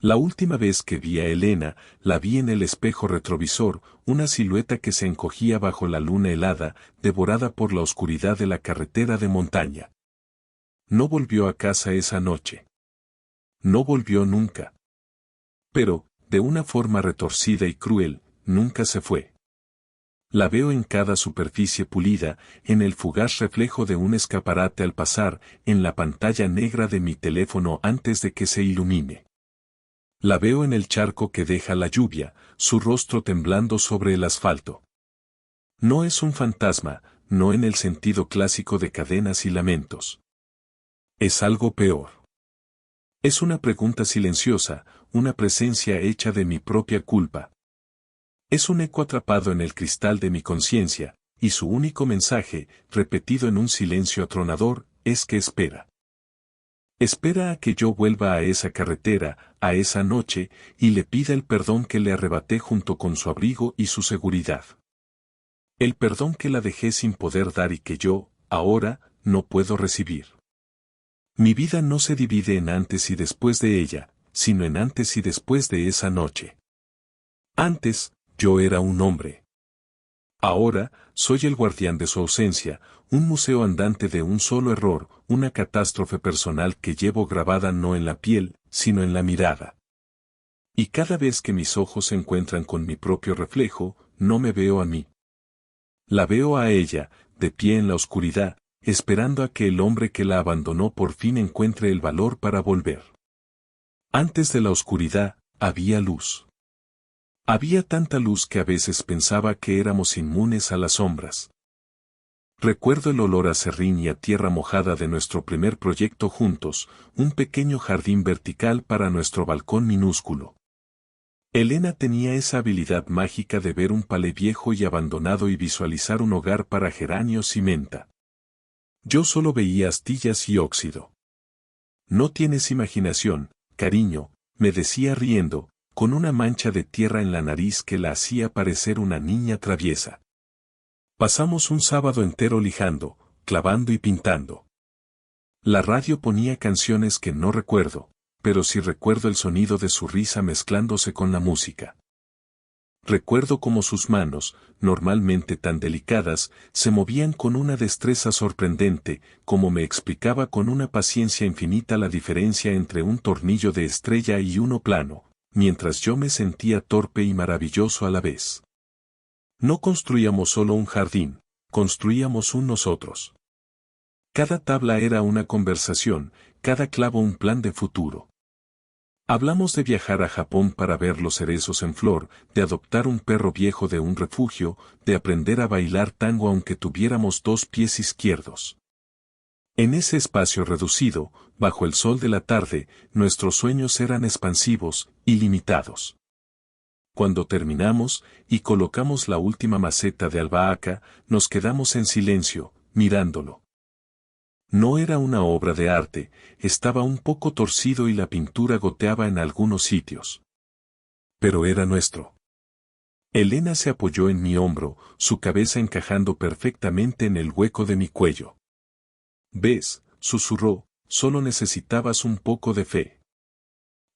La última vez que vi a Elena, la vi en el espejo retrovisor, una silueta que se encogía bajo la luna helada, devorada por la oscuridad de la carretera de montaña. No volvió a casa esa noche. No volvió nunca. Pero, de una forma retorcida y cruel, nunca se fue. La veo en cada superficie pulida, en el fugaz reflejo de un escaparate al pasar, en la pantalla negra de mi teléfono antes de que se ilumine. La veo en el charco que deja la lluvia, su rostro temblando sobre el asfalto. No es un fantasma, no en el sentido clásico de cadenas y lamentos. Es algo peor. Es una pregunta silenciosa, una presencia hecha de mi propia culpa. Es un eco atrapado en el cristal de mi conciencia, y su único mensaje, repetido en un silencio atronador, es que espera. Espera a que yo vuelva a esa carretera, a esa noche, y le pida el perdón que le arrebaté junto con su abrigo y su seguridad. El perdón que la dejé sin poder dar y que yo, ahora, no puedo recibir. Mi vida no se divide en antes y después de ella, sino en antes y después de esa noche. Antes, yo era un hombre. Ahora, soy el guardián de su ausencia, un museo andante de un solo error, una catástrofe personal que llevo grabada no en la piel, sino en la mirada. Y cada vez que mis ojos se encuentran con mi propio reflejo, no me veo a mí. La veo a ella, de pie en la oscuridad, esperando a que el hombre que la abandonó por fin encuentre el valor para volver. Antes de la oscuridad, había luz. Había tanta luz que a veces pensaba que éramos inmunes a las sombras. Recuerdo el olor a serrín y a tierra mojada de nuestro primer proyecto juntos, un pequeño jardín vertical para nuestro balcón minúsculo. Elena tenía esa habilidad mágica de ver un palé viejo y abandonado y visualizar un hogar para geranios y menta. Yo solo veía astillas y óxido. No tienes imaginación, cariño, me decía riendo, con una mancha de tierra en la nariz que la hacía parecer una niña traviesa. Pasamos un sábado entero lijando, clavando y pintando. La radio ponía canciones que no recuerdo, pero sí recuerdo el sonido de su risa mezclándose con la música. Recuerdo cómo sus manos, normalmente tan delicadas, se movían con una destreza sorprendente, como me explicaba con una paciencia infinita la diferencia entre un tornillo de estrella y uno plano, mientras yo me sentía torpe y maravilloso a la vez. No construíamos solo un jardín, construíamos un nosotros. Cada tabla era una conversación, cada clavo un plan de futuro. Hablamos de viajar a Japón para ver los cerezos en flor, de adoptar un perro viejo de un refugio, de aprender a bailar tango aunque tuviéramos 2 pies izquierdos. En ese espacio reducido, bajo el sol de la tarde, nuestros sueños eran expansivos, ilimitados. Cuando terminamos, y colocamos la última maceta de albahaca, nos quedamos en silencio, mirándolo. No era una obra de arte, estaba un poco torcido y la pintura goteaba en algunos sitios. Pero era nuestro. Elena se apoyó en mi hombro, su cabeza encajando perfectamente en el hueco de mi cuello. «¿Ves?», susurró, «solo necesitabas un poco de fe».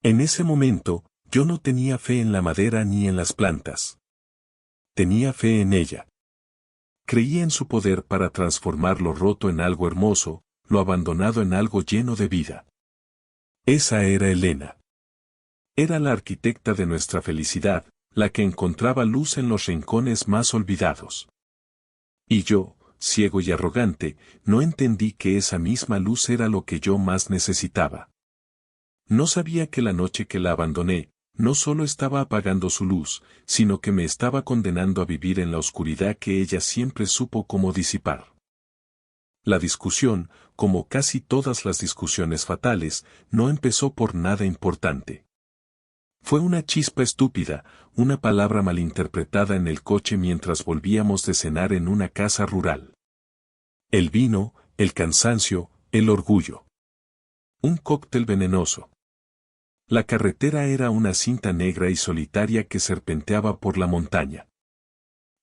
En ese momento, yo no tenía fe en la madera ni en las plantas. Tenía fe en ella. Creía en su poder para transformar lo roto en algo hermoso, lo abandonado en algo lleno de vida. Esa era Elena. Era la arquitecta de nuestra felicidad, la que encontraba luz en los rincones más olvidados. Y yo, ciego y arrogante, no entendí que esa misma luz era lo que yo más necesitaba. No sabía que la noche que la abandoné, no solo estaba apagando su luz, sino que me estaba condenando a vivir en la oscuridad que ella siempre supo cómo disipar. La discusión, como casi todas las discusiones fatales, no empezó por nada importante. Fue una chispa estúpida, una palabra malinterpretada en el coche mientras volvíamos de cenar en una casa rural. El vino, el cansancio, el orgullo. Un cóctel venenoso. La carretera era una cinta negra y solitaria que serpenteaba por la montaña.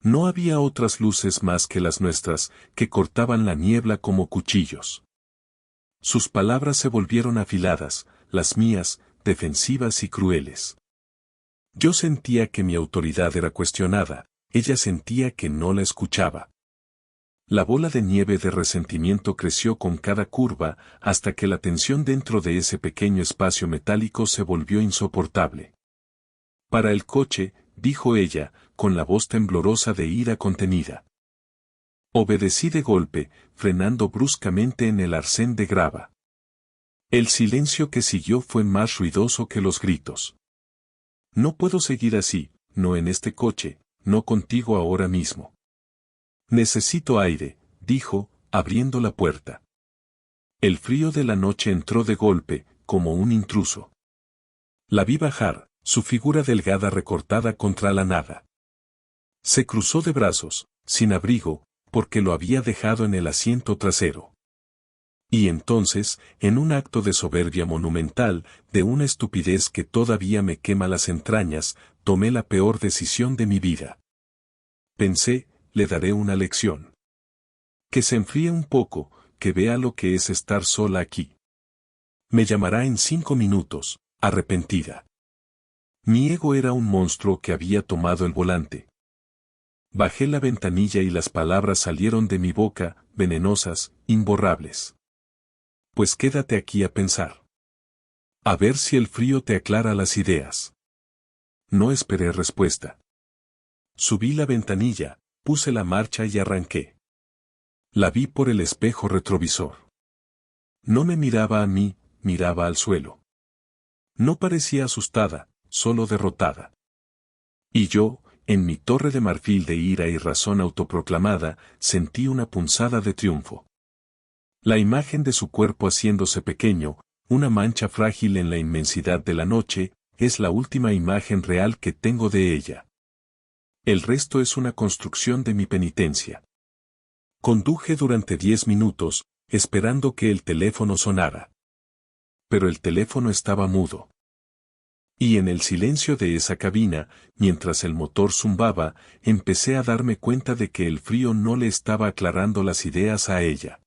No había otras luces más que las nuestras, que cortaban la niebla como cuchillos. Sus palabras se volvieron afiladas, las mías, defensivas y crueles. Yo sentía que mi autoridad era cuestionada, ella sentía que no la escuchaba. La bola de nieve de resentimiento creció con cada curva hasta que la tensión dentro de ese pequeño espacio metálico se volvió insoportable. Para el coche, dijo ella, con la voz temblorosa de ira contenida. Obedecí de golpe, frenando bruscamente en el arcén de grava. El silencio que siguió fue más ruidoso que los gritos. No puedo seguir así, no en este coche, no contigo ahora mismo. Necesito aire, dijo, abriendo la puerta. El frío de la noche entró de golpe, como un intruso. La vi bajar, su figura delgada recortada contra la nada. Se cruzó de brazos, sin abrigo, porque lo había dejado en el asiento trasero. Y entonces, en un acto de soberbia monumental, de una estupidez que todavía me quema las entrañas, tomé la peor decisión de mi vida. Pensé, le daré una lección. Que se enfríe un poco, que vea lo que es estar sola aquí. Me llamará en 5 minutos, arrepentida. Mi ego era un monstruo que había tomado el volante. Bajé la ventanilla y las palabras salieron de mi boca, venenosas, imborrables. Pues quédate aquí a pensar. A ver si el frío te aclara las ideas. No esperé respuesta. Subí la ventanilla, puse la marcha y arranqué. La vi por el espejo retrovisor. No me miraba a mí, miraba al suelo. No parecía asustada, solo derrotada. Y yo, en mi torre de marfil de ira y razón autoproclamada, sentí una punzada de triunfo. La imagen de su cuerpo haciéndose pequeño, una mancha frágil en la inmensidad de la noche, es la última imagen real que tengo de ella. El resto es una construcción de mi penitencia. Conduje durante 10 minutos, esperando que el teléfono sonara. Pero el teléfono estaba mudo. Y en el silencio de esa cabina, mientras el motor zumbaba, empecé a darme cuenta de que el frío no le estaba aclarando las ideas a ella.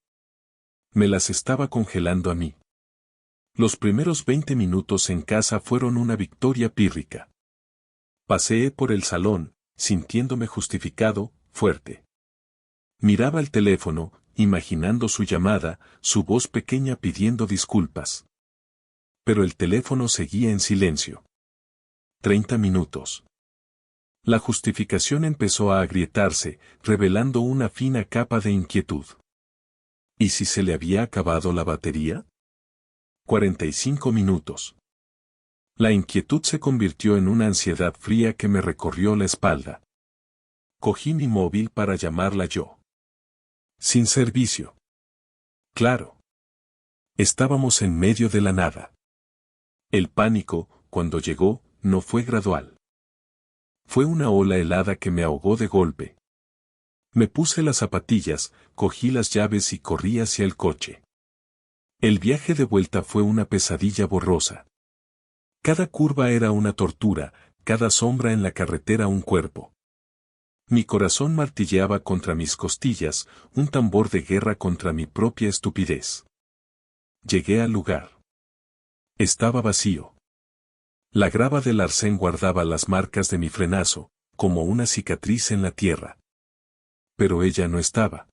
Me las estaba congelando a mí. Los primeros 20 minutos en casa fueron una victoria pírrica. Paseé por el salón, sintiéndome justificado, fuerte. Miraba el teléfono, imaginando su llamada, su voz pequeña pidiendo disculpas. Pero el teléfono seguía en silencio. 30 minutos. La justificación empezó a agrietarse, revelando una fina capa de inquietud. ¿Y si se le había acabado la batería? 45 minutos. La inquietud se convirtió en una ansiedad fría que me recorrió la espalda. Cogí mi móvil para llamarla yo. Sin servicio. Claro. Estábamos en medio de la nada. El pánico, cuando llegó, no fue gradual. Fue una ola helada que me ahogó de golpe. Me puse las zapatillas, cogí las llaves y corrí hacia el coche. El viaje de vuelta fue una pesadilla borrosa. Cada curva era una tortura, cada sombra en la carretera un cuerpo. Mi corazón martilleaba contra mis costillas, un tambor de guerra contra mi propia estupidez. Llegué al lugar. Estaba vacío. La grava del arcén guardaba las marcas de mi frenazo, como una cicatriz en la tierra. Pero ella no estaba.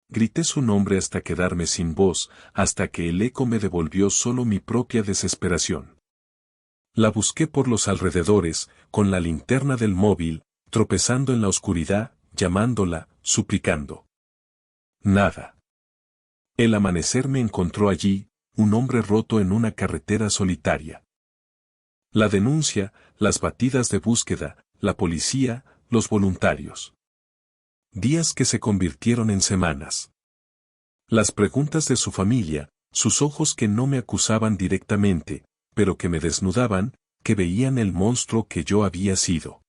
Grité su nombre hasta quedarme sin voz, hasta que el eco me devolvió solo mi propia desesperación. La busqué por los alrededores, con la linterna del móvil, tropezando en la oscuridad, llamándola, suplicando. Nada. El amanecer me encontró allí, un hombre roto en una carretera solitaria. La denuncia, las batidas de búsqueda, la policía, los voluntarios. Días que se convirtieron en semanas. Las preguntas de su familia, sus ojos que no me acusaban directamente, pero que me desnudaban, que veían el monstruo que yo había sido.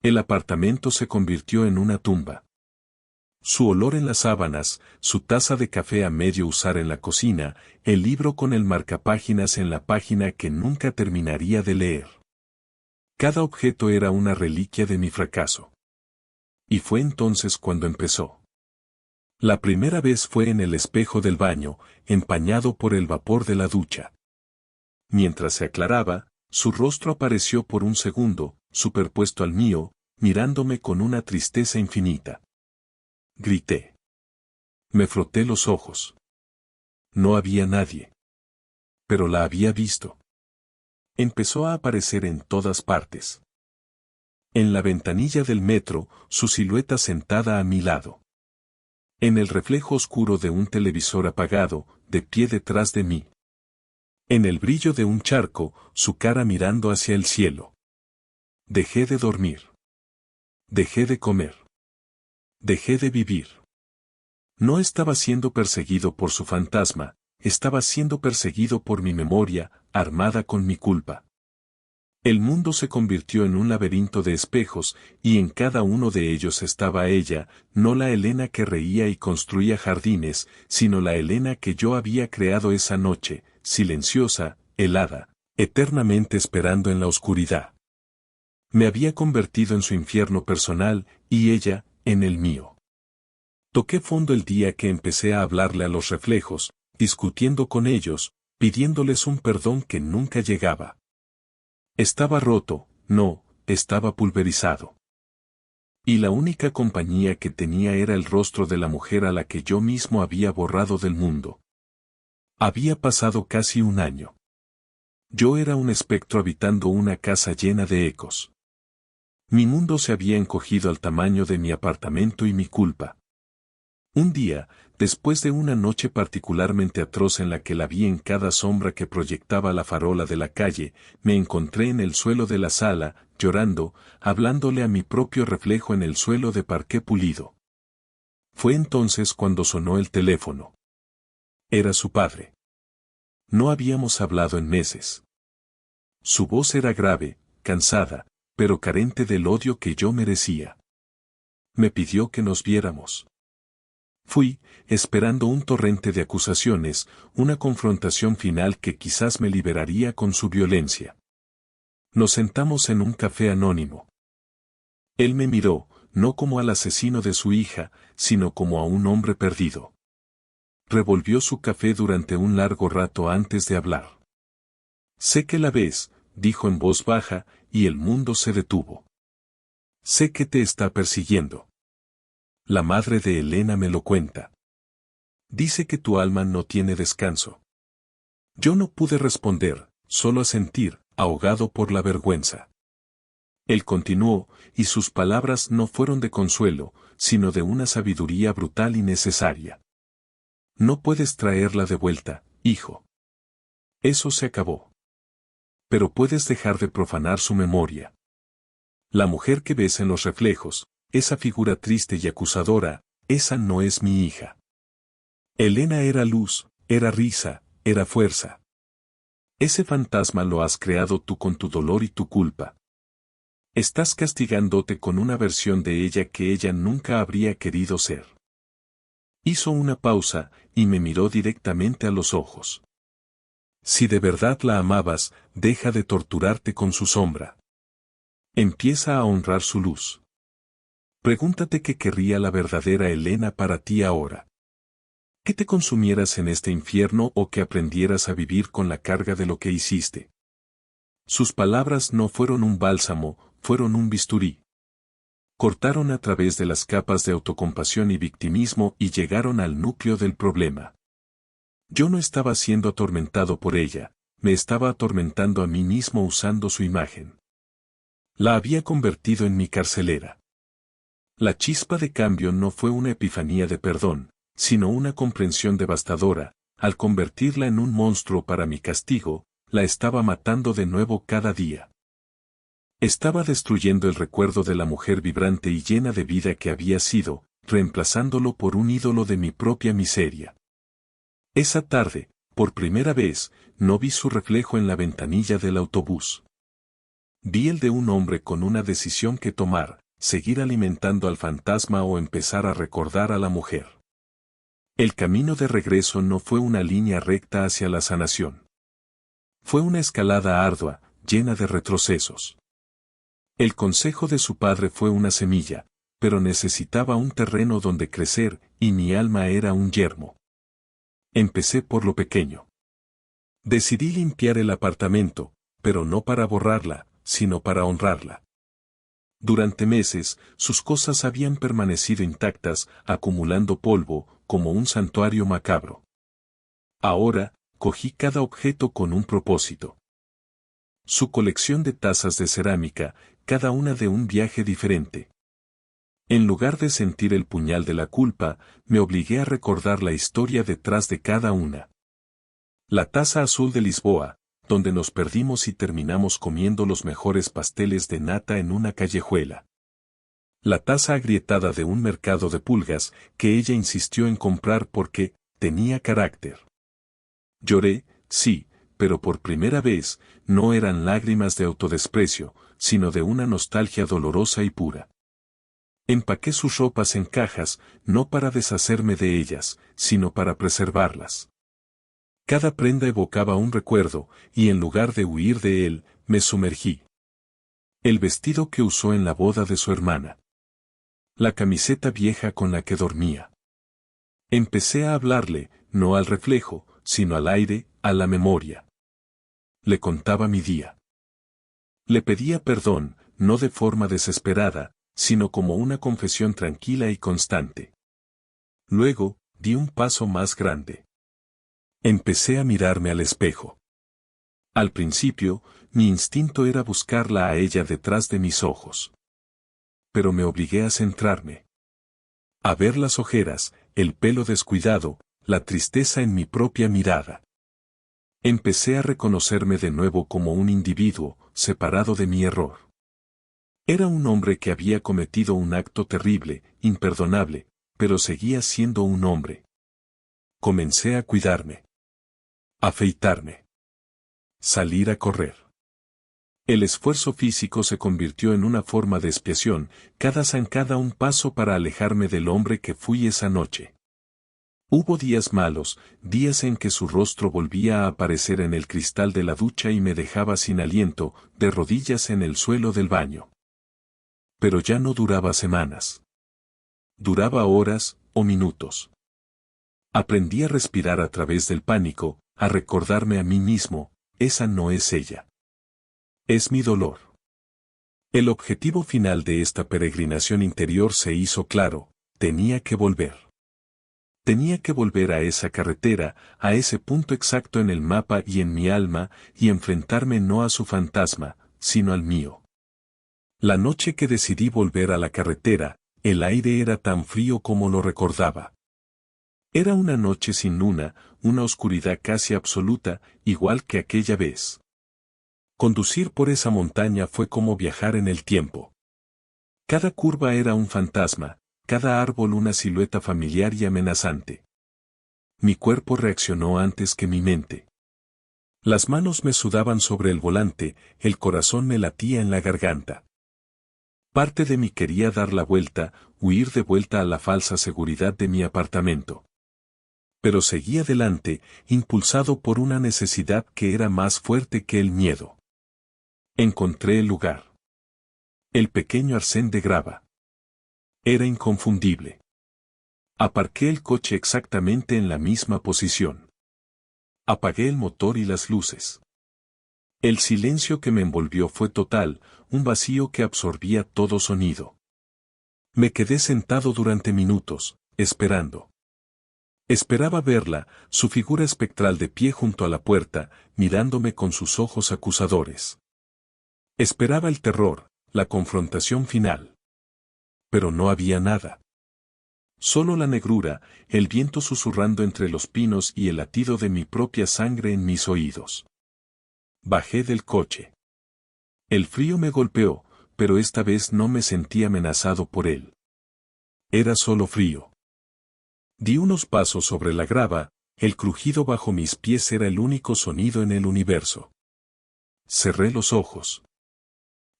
El apartamento se convirtió en una tumba. Su olor en las sábanas, su taza de café a medio usar en la cocina, el libro con el marcapáginas en la página que nunca terminaría de leer. Cada objeto era una reliquia de mi fracaso. Y fue entonces cuando empezó. La primera vez fue en el espejo del baño, empañado por el vapor de la ducha. mientras se aclaraba, su rostro apareció por un segundo, superpuesto al mío, mirándome con una tristeza infinita. Grité. Me froté los ojos. No había nadie. Pero la había visto. Empezó a aparecer en todas partes. En la ventanilla del metro, su silueta sentada a mi lado. En el reflejo oscuro de un televisor apagado, de pie detrás de mí. En el brillo de un charco, su cara mirando hacia el cielo. Dejé de dormir. Dejé de comer. Dejé de vivir. No estaba siendo perseguido por su fantasma, estaba siendo perseguido por mi memoria, armada con mi culpa. El mundo se convirtió en un laberinto de espejos, y en cada uno de ellos estaba ella, no la Elena que reía y construía jardines, sino la Elena que yo había creado esa noche, silenciosa, helada, eternamente esperando en la oscuridad. Me había convertido en su infierno personal, y ella, en el mío. Toqué fondo el día que empecé a hablarle a los reflejos, discutiendo con ellos, pidiéndoles un perdón que nunca llegaba. Estaba roto, no, estaba pulverizado. Y la única compañía que tenía era el rostro de la mujer a la que yo mismo había borrado del mundo. Había pasado casi un año. Yo era un espectro habitando una casa llena de ecos. Mi mundo se había encogido al tamaño de mi apartamento y mi culpa. Un día, después de una noche particularmente atroz en la que la vi en cada sombra que proyectaba la farola de la calle, me encontré en el suelo de la sala, llorando, hablándole a mi propio reflejo en el suelo de parqué pulido. Fue entonces cuando sonó el teléfono. Era su padre. No habíamos hablado en meses. Su voz era grave, cansada, pero carente del odio que yo merecía. Me pidió que nos viéramos. Fui, esperando un torrente de acusaciones, una confrontación final que quizás me liberaría con su violencia. Nos sentamos en un café anónimo. Él me miró, no como al asesino de su hija, sino como a un hombre perdido. Revolvió su café durante un largo rato antes de hablar. Sé que la ves, dijo en voz baja, y el mundo se detuvo. Sé que te está persiguiendo. La madre de Elena me lo cuenta. Dice que tu alma no tiene descanso. Yo no pude responder, solo asentir, ahogado por la vergüenza. Él continuó, y sus palabras no fueron de consuelo, sino de una sabiduría brutal y necesaria. No puedes traerla de vuelta, hijo. Eso se acabó. Pero puedes dejar de profanar su memoria. La mujer que ves en los reflejos, esa figura triste y acusadora, esa no es mi hija. Elena era luz, era risa, era fuerza. Ese fantasma lo has creado tú con tu dolor y tu culpa. Estás castigándote con una versión de ella que ella nunca habría querido ser. Hizo una pausa, y me miró directamente a los ojos. Si de verdad la amabas, deja de torturarte con su sombra. Empieza a honrar su luz. Pregúntate qué querría la verdadera Elena para ti ahora. Que te consumieras en este infierno o que aprendieras a vivir con la carga de lo que hiciste. Sus palabras no fueron un bálsamo, fueron un bisturí. Cortaron a través de las capas de autocompasión y victimismo y llegaron al núcleo del problema. Yo no estaba siendo atormentado por ella, me estaba atormentando a mí mismo usando su imagen. La había convertido en mi carcelera. La chispa de cambio no fue una epifanía de perdón, sino una comprensión devastadora. Al convertirla en un monstruo para mi castigo, la estaba matando de nuevo cada día. Estaba destruyendo el recuerdo de la mujer vibrante y llena de vida que había sido, reemplazándolo por un ídolo de mi propia miseria. Esa tarde, por primera vez, no vi su reflejo en la ventanilla del autobús. Vi el de un hombre con una decisión que tomar, seguir alimentando al fantasma o empezar a recordar a la mujer. El camino de regreso no fue una línea recta hacia la sanación. Fue una escalada ardua, llena de retrocesos. El consejo de su padre fue una semilla, pero necesitaba un terreno donde crecer, y mi alma era un yermo. Empecé por lo pequeño. Decidí limpiar el apartamento, pero no para borrarla, sino para honrarla. Durante meses, sus cosas habían permanecido intactas, acumulando polvo, como un santuario macabro. Ahora, cogí cada objeto con un propósito. Su colección de tazas de cerámica, cada una de un viaje diferente. En lugar de sentir el puñal de la culpa, me obligué a recordar la historia detrás de cada una. La taza azul de Lisboa, donde nos perdimos y terminamos comiendo los mejores pasteles de nata en una callejuela. La taza agrietada de un mercado de pulgas, que ella insistió en comprar porque tenía carácter. Lloré, sí, pero por primera vez, no eran lágrimas de autodesprecio, sino de una nostalgia dolorosa y pura. Empaqué sus ropas en cajas, no para deshacerme de ellas, sino para preservarlas. Cada prenda evocaba un recuerdo, y en lugar de huir de él, me sumergí. El vestido que usó en la boda de su hermana. La camiseta vieja con la que dormía. Empecé a hablarle, no al reflejo, sino al aire, a la memoria. Le contaba mi día. Le pedía perdón, no de forma desesperada, sino como una confesión tranquila y constante. Luego, di un paso más grande. Empecé a mirarme al espejo. Al principio, mi instinto era buscarla a ella detrás de mis ojos. Pero me obligué a centrarme. A ver las ojeras, el pelo descuidado, la tristeza en mi propia mirada. Empecé a reconocerme de nuevo como un individuo, separado de mi error. Era un hombre que había cometido un acto terrible, imperdonable, pero seguía siendo un hombre. Comencé a cuidarme. Afeitarme. Salir a correr. El esfuerzo físico se convirtió en una forma de expiación, cada zancada un paso para alejarme del hombre que fui esa noche. Hubo días malos, días en que su rostro volvía a aparecer en el cristal de la ducha y me dejaba sin aliento, de rodillas en el suelo del baño. Pero ya no duraba semanas. Duraba horas, o minutos. Aprendí a respirar a través del pánico, a recordarme a mí mismo, esa no es ella. Es mi dolor. El objetivo final de esta peregrinación interior se hizo claro, tenía que volver. Tenía que volver a esa carretera, a ese punto exacto en el mapa y en mi alma, y enfrentarme no a su fantasma, sino al mío. La noche que decidí volver a la carretera, el aire era tan frío como lo recordaba. Era una noche sin luna, una oscuridad casi absoluta, igual que aquella vez. Conducir por esa montaña fue como viajar en el tiempo. Cada curva era un fantasma, cada árbol una silueta familiar y amenazante. Mi cuerpo reaccionó antes que mi mente. Las manos me sudaban sobre el volante, el corazón me latía en la garganta. Parte de mí quería dar la vuelta, huir de vuelta a la falsa seguridad de mi apartamento. Pero seguí adelante, impulsado por una necesidad que era más fuerte que el miedo. Encontré el lugar. El pequeño arcén de grava. Era inconfundible. Aparqué el coche exactamente en la misma posición. Apagué el motor y las luces. El silencio que me envolvió fue total, un vacío que absorbía todo sonido. Me quedé sentado durante minutos, esperando. Esperaba verla, su figura espectral de pie junto a la puerta, mirándome con sus ojos acusadores. Esperaba el terror, la confrontación final. Pero no había nada. Solo la negrura, el viento susurrando entre los pinos y el latido de mi propia sangre en mis oídos. Bajé del coche. El frío me golpeó, pero esta vez no me sentí amenazado por él. Era solo frío. Di unos pasos sobre la grava, el crujido bajo mis pies era el único sonido en el universo. Cerré los ojos.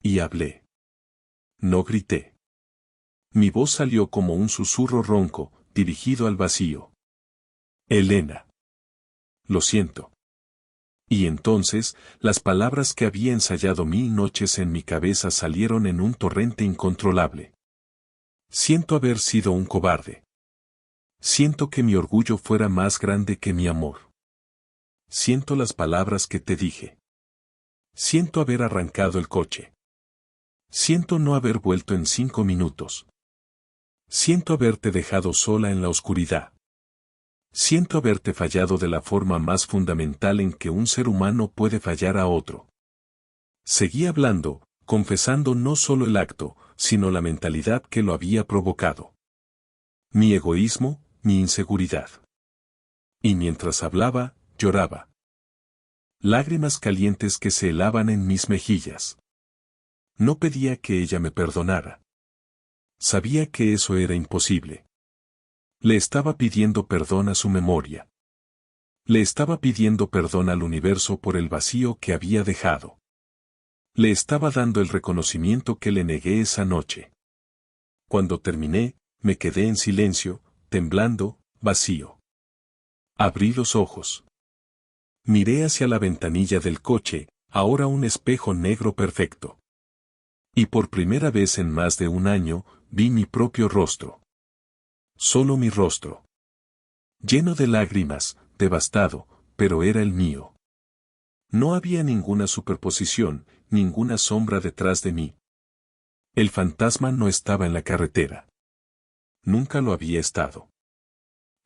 Y hablé. No grité. Mi voz salió como un susurro ronco, dirigido al vacío. Elena. Lo siento. Y entonces, las palabras que había ensayado 1000 noches en mi cabeza salieron en un torrente incontrolable. Siento haber sido un cobarde. Siento que mi orgullo fuera más grande que mi amor. siento las palabras que te dije. Siento haber arrancado el coche. Siento no haber vuelto en 5 minutos. Siento haberte dejado sola en la oscuridad. Siento haberte fallado de la forma más fundamental en que un ser humano puede fallar a otro. Seguí hablando, confesando no solo el acto, sino la mentalidad que lo había provocado. Mi egoísmo, mi inseguridad. Y mientras hablaba, lloraba. Lágrimas calientes que se helaban en mis mejillas. No pedía que ella me perdonara. Sabía que eso era imposible. Le estaba pidiendo perdón a su memoria. Le estaba pidiendo perdón al universo por el vacío que había dejado. Le estaba dando el reconocimiento que le negué esa noche. Cuando terminé, me quedé en silencio, temblando, vacío. Abrí los ojos. Miré hacia la ventanilla del coche, ahora un espejo negro perfecto. Y por primera vez en más de un año, vi mi propio rostro. Solo mi rostro. Lleno de lágrimas, devastado, pero era el mío. No había ninguna superposición, ninguna sombra detrás de mí. El fantasma no estaba en la carretera. Nunca lo había estado.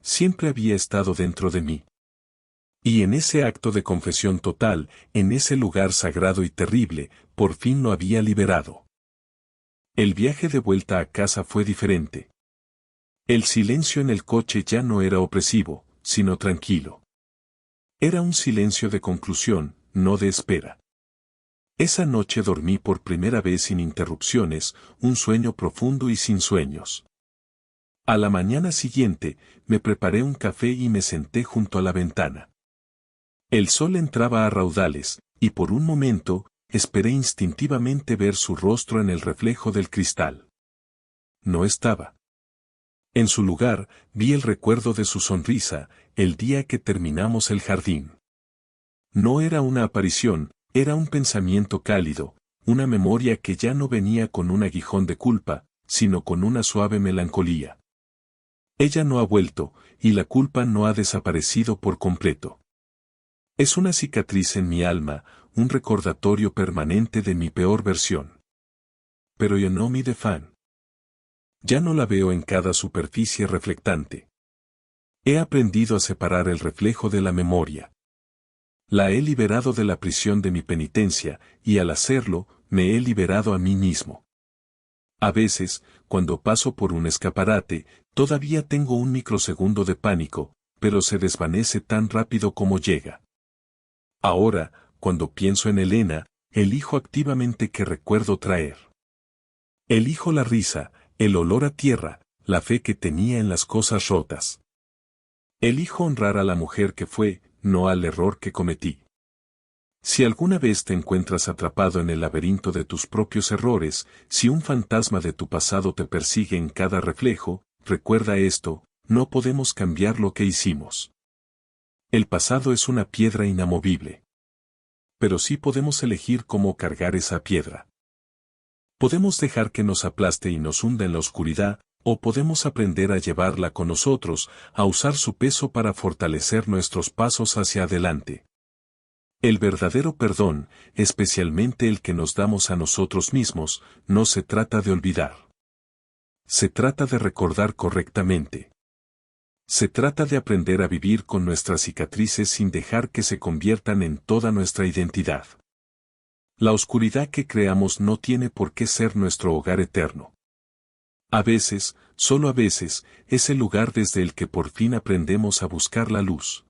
Siempre había estado dentro de mí. Y en ese acto de confesión total, en ese lugar sagrado y terrible, por fin lo había liberado. El viaje de vuelta a casa fue diferente. El silencio en el coche ya no era opresivo, sino tranquilo. Era un silencio de conclusión, no de espera. Esa noche dormí por primera vez sin interrupciones, un sueño profundo y sin sueños. A la mañana siguiente, me preparé un café y me senté junto a la ventana. El sol entraba a raudales, y por un momento, esperé instintivamente ver su rostro en el reflejo del cristal. No estaba. En su lugar, vi el recuerdo de su sonrisa, el día que terminamos el jardín. No era una aparición, era un pensamiento cálido, una memoria que ya no venía con un aguijón de culpa, sino con una suave melancolía. Ella no ha vuelto, y la culpa no ha desaparecido por completo. Es una cicatriz en mi alma, un recordatorio permanente de mi peor versión. Pero yo no mi de fan. Ya no la veo en cada superficie reflectante. He aprendido a separar el reflejo de la memoria. La he liberado de la prisión de mi penitencia, y al hacerlo, me he liberado a mí mismo. A veces, cuando paso por un escaparate, todavía tengo un microsegundo de pánico, pero se desvanece tan rápido como llega. Ahora, cuando pienso en Elena, elijo activamente qué recuerdo traer. Elijo la risa, el olor a tierra, la fe que tenía en las cosas rotas. Elijo honrar a la mujer que fue, no al error que cometí. Si alguna vez te encuentras atrapado en el laberinto de tus propios errores, si un fantasma de tu pasado te persigue en cada reflejo, recuerda esto, no podemos cambiar lo que hicimos. El pasado es una piedra inamovible. Pero sí podemos elegir cómo cargar esa piedra. Podemos dejar que nos aplaste y nos hunda en la oscuridad, o podemos aprender a llevarla con nosotros, a usar su peso para fortalecer nuestros pasos hacia adelante. El verdadero perdón, especialmente el que nos damos a nosotros mismos, no se trata de olvidar. Se trata de recordar correctamente. Se trata de aprender a vivir con nuestras cicatrices sin dejar que se conviertan en toda nuestra identidad. La oscuridad que creamos no tiene por qué ser nuestro hogar eterno. A veces, solo a veces, es el lugar desde el que por fin aprendemos a buscar la luz.